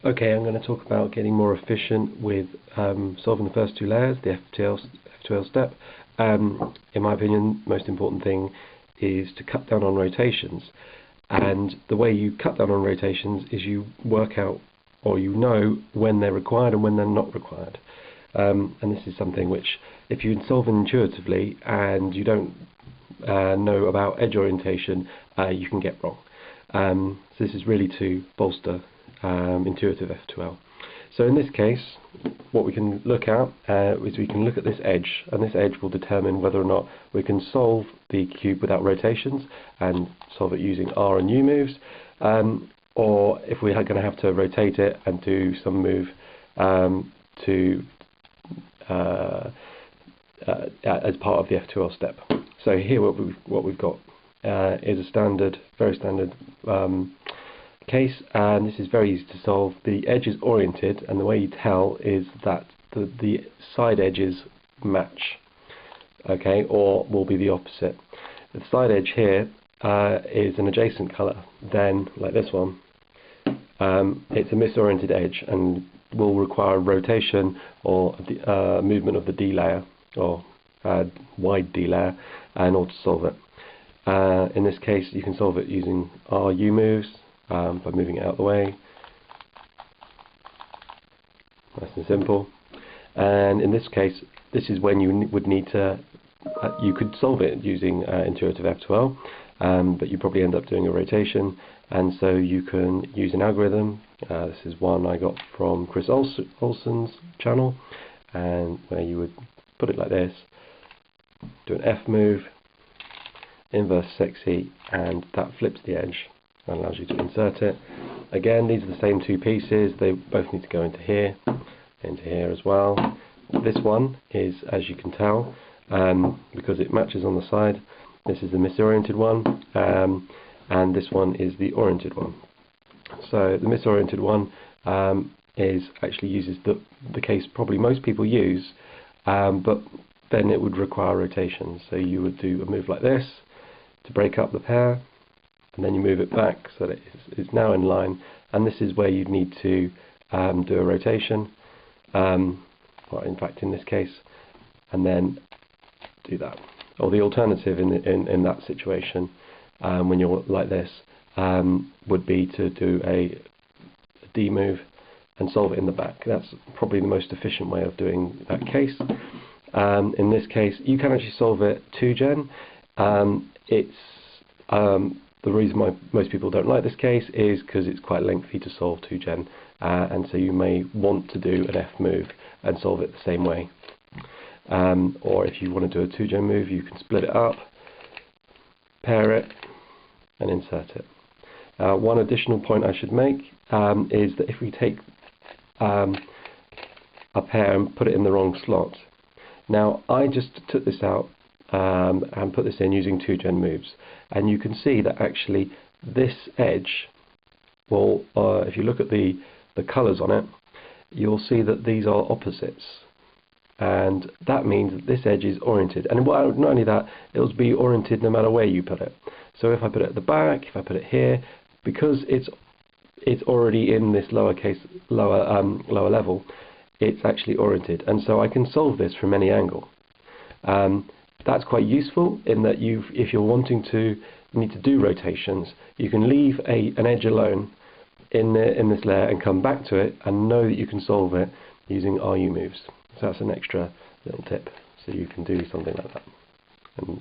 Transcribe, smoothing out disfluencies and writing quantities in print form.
Okay, I'm going to talk about getting more efficient with solving the first two layers, the F2L step. In my opinion, the most important thing is to cut down on rotations. And the way you cut down on rotations is you work out, or you know, when they're required and when they're not required. And this is something which, if you solve intuitively and you don't know about edge orientation, you can get wrong. So this is really to bolster intuitive F2L. So in this case, what we can look at is we can look at this edge, and this edge will determine whether or not we can solve the cube without rotations and solve it using R and U moves, or if we're going to have to rotate it and do some move as part of the F2L step. So here what we've got is a standard, very standard case, and this is very easy to solve. The edge is oriented, and the way you tell is that the side edges match, okay, or will be the opposite. The side edge here is an adjacent colour, then like this one, it's a misoriented edge and will require rotation or movement of the D layer, or wide D layer, in order to solve it. In this case, you can solve it using RU moves, by moving it out of the way. Nice and simple. And in this case, this is when you would need to, you could solve it using intuitive F2L, but you probably end up doing a rotation, and so you can use an algorithm. This is one I got from Chris Olsen's channel, and where you would put it like this, do an F move, inverse sexy, and that flips the edge and allows you to insert it. Again, these are the same two pieces, they both need to go into here as well. This one is, as you can tell, because it matches on the side, this is the misoriented one, and this one is the oriented one. So the misoriented one is actually uses the case probably most people use, but then it would require rotation. So you would do a move like this to break up the pair, and then you move it back so that it's now in line, and this is where you'd need to do a rotation, well, in fact in this case, and then do that. Or the alternative in that situation, when you're like this, would be to do a D move and solve it in the back. That's probably the most efficient way of doing that case. In this case, you can actually solve it 2-gen. The reason why most people don't like this case is because it's quite lengthy to solve 2-gen, and so you may want to do an F move and solve it the same way. Or if you want to do a 2-gen move, you can split it up, pair it, and insert it. One additional point I should make is that if we take a pair and put it in the wrong slot. Now, I just took this out and put this in using 2-gen moves, and you can see that actually this edge will, if you look at the colours on it, you'll see that these are opposites, and that means that this edge is oriented, and not only that, it will be oriented no matter where you put it. So if I put it at the back, if I put it here, because it's already in this lower level, it's actually oriented, and so I can solve this from any angle. That's quite useful in that if you're wanting to need to do rotations, you can leave an edge alone in this layer and come back to it and know that you can solve it using RU moves. So that's an extra little tip, so you can do something like that. And